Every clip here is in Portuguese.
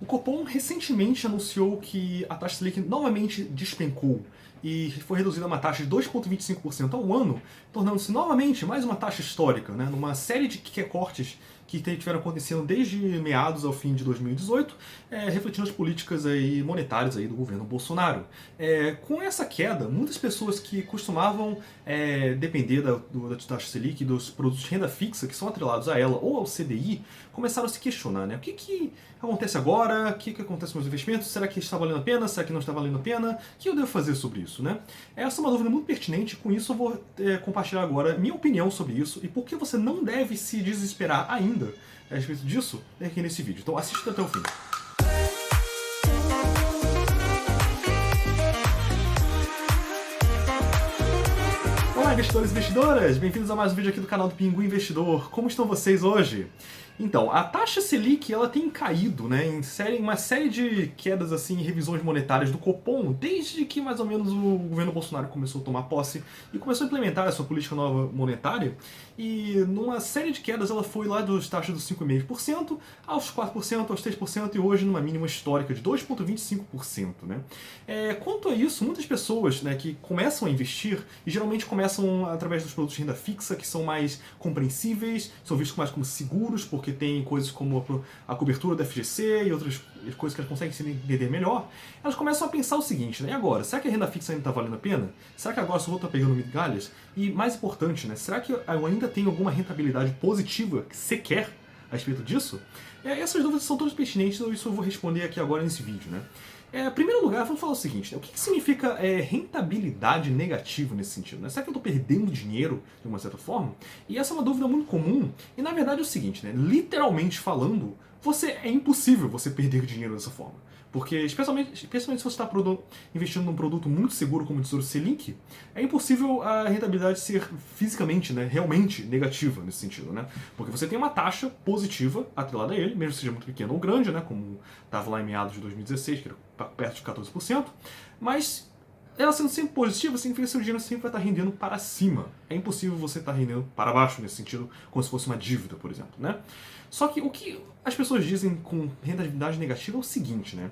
O Copom recentemente anunciou que a taxa Selic novamente despencou e foi reduzida a uma taxa de 2,25% ao ano, tornando-se novamente mais uma taxa histórica, né, numa série de cortes que tiveram acontecendo desde meados ao fim de 2018, refletindo as políticas monetárias do governo Bolsonaro. Com essa queda, muitas pessoas que costumavam depender da taxa Selic e dos produtos de renda fixa que são atrelados a ela ou ao CDI, começaram a se questionar, né? O que acontece agora? O que acontece com os investimentos? Será que está valendo a pena? Será que não está valendo a pena? O que eu devo fazer sobre isso, né? Essa é uma dúvida muito pertinente, com isso eu vou compartilhar agora minha opinião sobre isso e por que você não deve se desesperar ainda a respeito disso aqui nesse vídeo. Então assista até o fim. Olá, investidores e investidoras! Bem-vindos a mais um vídeo aqui do canal do Pinguim Investidor. Como estão vocês hoje? Então, a taxa Selic ela tem caído, né, em uma série de quedas assim, revisões monetárias do Copom, desde que mais ou menos o governo Bolsonaro começou a tomar posse e começou a implementar a sua política nova monetária. E numa série de quedas ela foi lá das taxas dos 5,5% aos 4%, aos 3% e hoje numa mínima histórica de 2,25%. Né? Quanto a isso, muitas pessoas, né, que começam a investir e geralmente começam através dos produtos de renda fixa que são mais compreensíveis, são vistos mais como seguros, porque tem coisas como a cobertura da FGC e outras coisas que elas conseguem se entender melhor, elas começam a pensar o seguinte, né? E agora, será que a renda fixa ainda está valendo a pena? Será que agora só vou estar pegando migalhas? E mais importante, né? Será que eu ainda tenho alguma rentabilidade positiva sequer a respeito disso? Essas dúvidas são todas pertinentes, então isso eu vou responder aqui agora nesse vídeo, né? Em primeiro lugar, vamos falar o seguinte, né? O que significa rentabilidade negativa nesse sentido? Né? Será que eu estou perdendo dinheiro de uma certa forma? E essa é uma dúvida muito comum, e na verdade é o seguinte, né? Literalmente falando, é impossível você perder dinheiro dessa forma. Porque, especialmente se você está investindo num produto muito seguro como o Tesouro Selic, é impossível a rentabilidade ser fisicamente, né, realmente negativa nesse sentido. Né? Porque você tem uma taxa positiva atrelada a ele, mesmo que seja muito pequena ou grande, né, como estava lá em meados de 2016, que era perto de 14%, mas ela sendo sempre positiva, significa que seu dinheiro sempre vai estar rendendo para cima. É impossível você estar rendendo para baixo nesse sentido, como se fosse uma dívida, por exemplo. Né? Só que o que as pessoas dizem com rentabilidade negativa é o seguinte, né?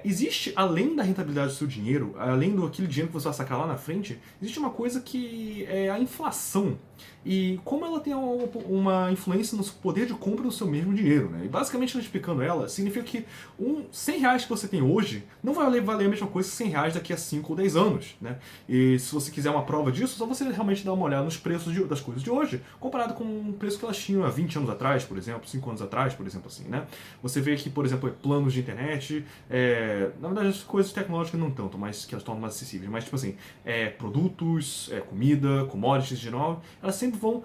Existe, além da rentabilidade do seu dinheiro, além do aquele dinheiro que você vai sacar lá na frente, existe uma coisa que é a inflação. E como ela tem uma influência no poder de compra do seu mesmo dinheiro, né? E basicamente, explicando ela, significa que R$100 que você tem hoje não vai valer a mesma coisa que R$100 daqui a 5 ou 10 anos, né? E se você quiser uma prova disso, só você realmente dar uma olhada nos preços das coisas de hoje, comparado com o preço que elas tinham há 20 anos atrás, por exemplo, 5 anos atrás, por exemplo, assim, né? Você vê aqui, por exemplo, planos de internet, na verdade as coisas tecnológicas não tanto, mas que elas tornam mais acessíveis, mas tipo assim, produtos, comida, commodities em geral, elas sempre vão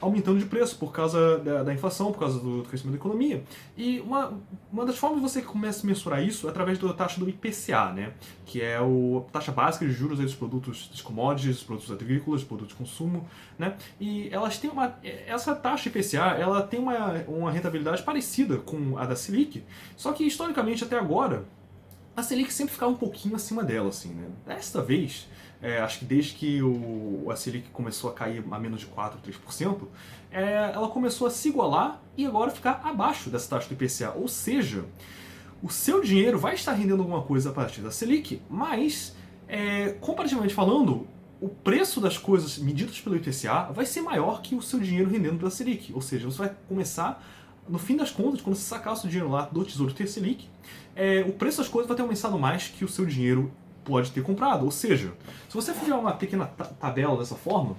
aumentando de preço por causa da inflação, por causa do crescimento da economia. E uma das formas que você começa a mensurar isso é através da taxa do IPCA, né? Que é a taxa básica de juros dos produtos, dos commodities, dos produtos agrícolas, dos produtos de consumo, né? E elas têm essa taxa IPCA, ela tem uma rentabilidade parecida com a da Selic, só que historicamente até agora a Selic sempre ficava um pouquinho acima dela, assim, né? Desta vez, acho que desde que a Selic começou a cair a menos de 4, 3%, ela começou a se igualar e agora ficar abaixo dessa taxa do IPCA. Ou seja, o seu dinheiro vai estar rendendo alguma coisa a partir da Selic, mas, comparativamente falando, o preço das coisas medidas pelo IPCA vai ser maior que o seu dinheiro rendendo pela Selic. Ou seja, você vai começar, no fim das contas, quando você sacar o seu dinheiro lá do Tesouro Selic, o preço das coisas vai ter aumentado mais que o seu dinheiro pode ter comprado. Ou seja, se você fizer uma pequena tabela dessa forma,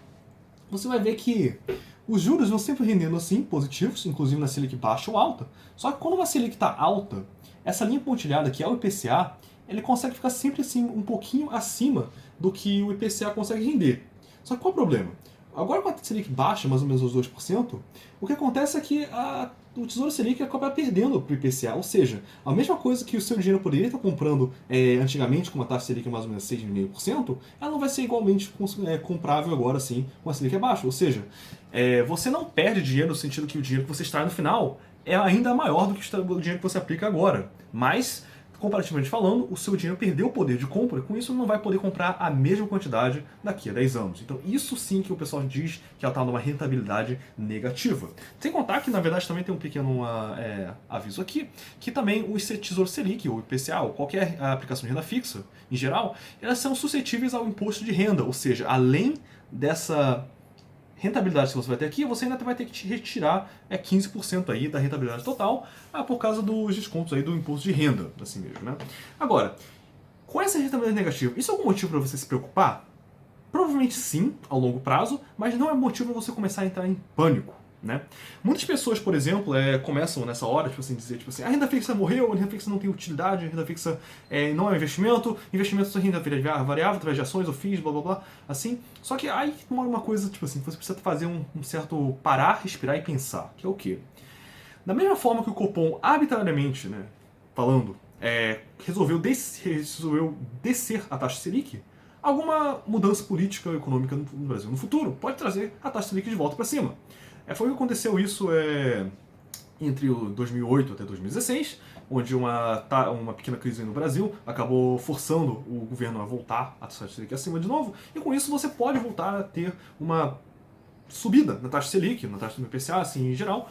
você vai ver que os juros vão sempre rendendo assim, positivos, inclusive na Selic baixa ou alta. Só que quando uma Selic está alta, essa linha pontilhada, que é o IPCA, ele consegue ficar sempre assim, um pouquinho acima do que o IPCA consegue render. Só que qual é o problema? Agora com a Selic baixa, mais ou menos os 2%, o que acontece é que o Tesouro Selic acaba perdendo para o IPCA, ou seja, a mesma coisa que o seu dinheiro poderia estar comprando antigamente com uma taxa Selic mais ou menos 6,5%, ela não vai ser igualmente comprável agora sim com a Selic abaixo. Ou seja, você não perde dinheiro no sentido que o dinheiro que você extrai no final é ainda maior do que o dinheiro que você aplica agora, mas comparativamente falando, o seu dinheiro perdeu o poder de compra, com isso não vai poder comprar a mesma quantidade daqui a 10 anos. Então isso sim que o pessoal diz que ela está numa rentabilidade negativa. Sem contar que, na verdade, também tem um pequeno aviso aqui, que também o Tesouro Selic, ou IPCA, ou qualquer aplicação de renda fixa, em geral, elas são suscetíveis ao imposto de renda, ou seja, além dessa rentabilidade que você vai ter aqui, você ainda vai ter que te retirar 15% aí da rentabilidade total, por causa dos descontos aí do imposto de renda, assim mesmo, né? Agora, com essa rentabilidade negativa, isso é algum motivo para você se preocupar? Provavelmente sim, ao longo prazo, mas não é motivo para você começar a entrar em pânico, né? Muitas pessoas, por exemplo, começam nessa hora, tipo assim, dizer, tipo assim, a renda fixa morreu, a renda fixa não tem utilidade, a renda fixa não é um investimento é renda variável através de ações ou FIIs, blá blá blá, assim. Só que aí mora uma coisa, tipo assim, você precisa fazer um certo parar, respirar e pensar, que é o quê? Da mesma forma que o Copom arbitrariamente, né, falando, resolveu descer a taxa Selic, alguma mudança política ou econômica no Brasil no futuro pode trazer a taxa Selic de volta para cima. Foi o que aconteceu isso entre o 2008 até 2016, onde uma pequena crise no Brasil acabou forçando o governo a voltar a taxa Selic acima de novo, e com isso você pode voltar a ter uma subida na taxa Selic, na taxa do IPCA, assim, em geral,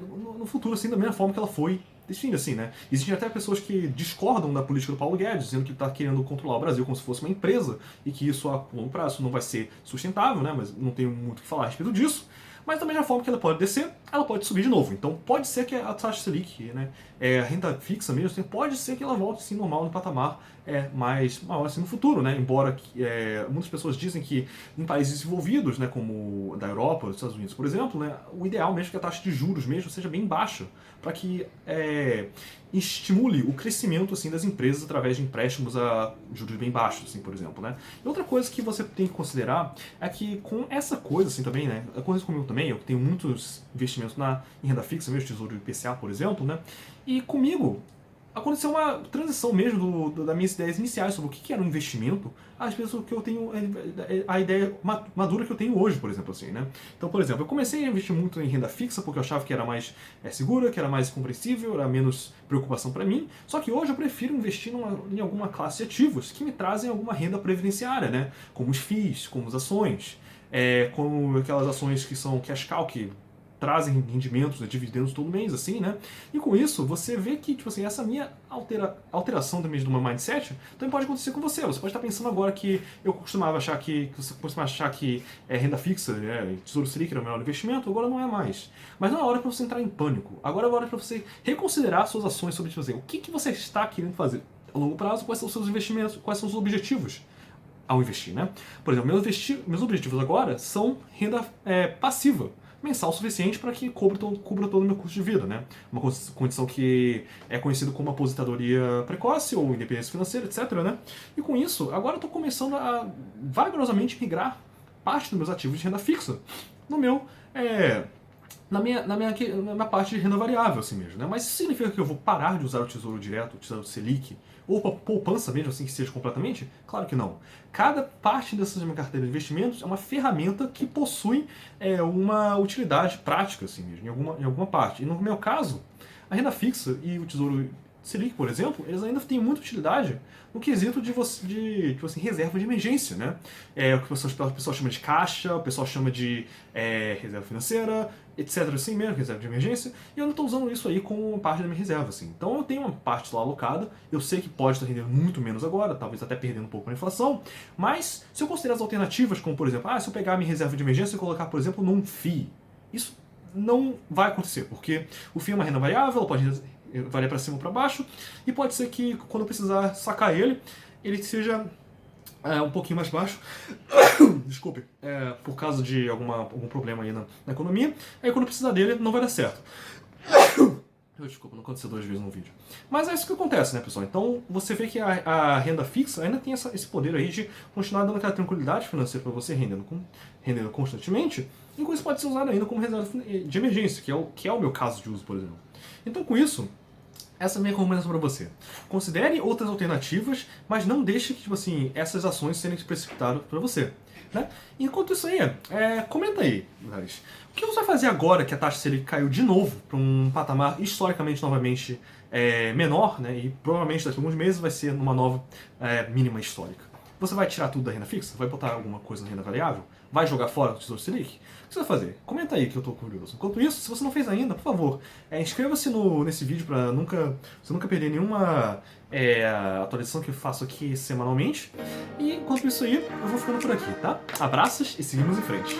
no futuro, assim, da mesma forma que ela foi definindo, assim, né? Existem até pessoas que discordam da política do Paulo Guedes, dizendo que está querendo controlar o Brasil como se fosse uma empresa, e que isso a longo prazo não vai ser sustentável, né? Mas não tenho muito o que falar a respeito disso. Mas da mesma forma que ela pode descer, ela pode subir de novo. Então pode ser que a taxa Selic, né, a renda fixa mesmo, pode ser que ela volte assim normal no patamar mais maior assim no futuro, né? Embora muitas pessoas dizem que em países desenvolvidos, né, como da Europa, dos Estados Unidos, por exemplo, né, o ideal mesmo é que a taxa de juros mesmo seja bem baixa, para que estimule o crescimento assim das empresas através de empréstimos a juros bem baixos, assim, por exemplo, né? E outra coisa que você tem que considerar é que com essa coisa assim também, né, acontece comigo também, eu tenho muitos investimentos em renda fixa, mesmo Tesouro IPCA, por exemplo, né? E comigo aconteceu uma transição mesmo das minhas ideias iniciais sobre o que era um investimento às vezes o que eu tenho, a ideia madura que eu tenho hoje, por exemplo, assim, né? Então, por exemplo, eu comecei a investir muito em renda fixa porque eu achava que era mais segura, que era mais compreensível, era menos preocupação para mim, só que hoje eu prefiro investir em alguma classe de ativos que me trazem alguma renda previdenciária, né? Como os FIIs, como as ações, como aquelas ações que são cash cow, que trazem rendimentos, dividendos todo mês, assim, né? E com isso, você vê que, tipo assim, essa minha alteração também do meu mindset também pode acontecer com você. Você pode estar pensando agora que eu costumava achar que renda fixa, Tesouro Selic era o melhor investimento, agora não é mais. Mas não é hora para você entrar em pânico. Agora é hora para você reconsiderar suas ações sobre, tipo assim, o que você está querendo fazer a longo prazo, quais são os seus investimentos, quais são os objetivos ao investir, né? Por exemplo, meus objetivos agora são renda passiva, mensal suficiente para que cubra todo o meu custo de vida, né? Uma condição que é conhecida como aposentadoria precoce ou independência financeira, etc, né? E com isso, agora eu estou começando a vagarosamente migrar parte dos meus ativos de renda fixa no meu na minha parte de renda variável, assim mesmo, né? Mas isso significa que eu vou parar de usar o Tesouro Direto, o Tesouro Selic, ou a poupança mesmo, assim, que seja completamente? Claro que não. Cada parte dessas minha carteira de investimentos é uma ferramenta que possui uma utilidade prática, assim mesmo, em alguma parte. E no meu caso, a renda fixa e o Tesouro Selic, por exemplo, eles ainda têm muita utilidade no quesito de tipo assim, reserva de emergência, né? O que o pessoal chama de caixa, o pessoal chama de reserva financeira, etc. assim mesmo, reserva de emergência, e eu não estou usando isso aí como parte da minha reserva, assim. Então eu tenho uma parte lá alocada, eu sei que pode estar rendendo muito menos agora, talvez até perdendo um pouco na inflação, mas se eu considerar as alternativas, como por exemplo, se eu pegar a minha reserva de emergência e colocar, por exemplo, num FII, isso não vai acontecer, porque o FII é uma renda variável, ela pode variar para cima ou para baixo, e pode ser que quando eu precisar sacar ele seja um pouquinho mais baixo, desculpe, por causa de algum problema aí na economia, aí quando eu precisar dele não vai dar certo. Desculpa, não aconteceu 2 vezes no vídeo. Mas é isso que acontece, né, pessoal? Então, você vê que a renda fixa ainda tem esse poder aí de continuar dando aquela tranquilidade financeira para você, rendendo constantemente, e com isso pode ser usado ainda como reserva de emergência, que é o meu caso de uso, por exemplo. Então, com isso, essa é a minha recomendação para você. Considere outras alternativas, mas não deixe que, tipo assim, essas ações serem precipitadas para você. Né? Enquanto isso aí, comenta aí, guys. O que você vai fazer agora que a taxa Selic caiu de novo para um patamar historicamente novamente menor, né? E provavelmente daqui a alguns meses vai ser numa nova mínima histórica? Você vai tirar tudo da renda fixa? Vai botar alguma coisa na renda variável? Vai jogar fora o Tesouro Selic? O que você vai fazer? Comenta aí que eu tô curioso. Enquanto isso, se você não fez ainda, por favor, inscreva-se nesse vídeo para você nunca perder nenhuma atualização que eu faço aqui semanalmente. E enquanto isso aí, eu vou ficando por aqui, tá? Abraços e seguimos em frente.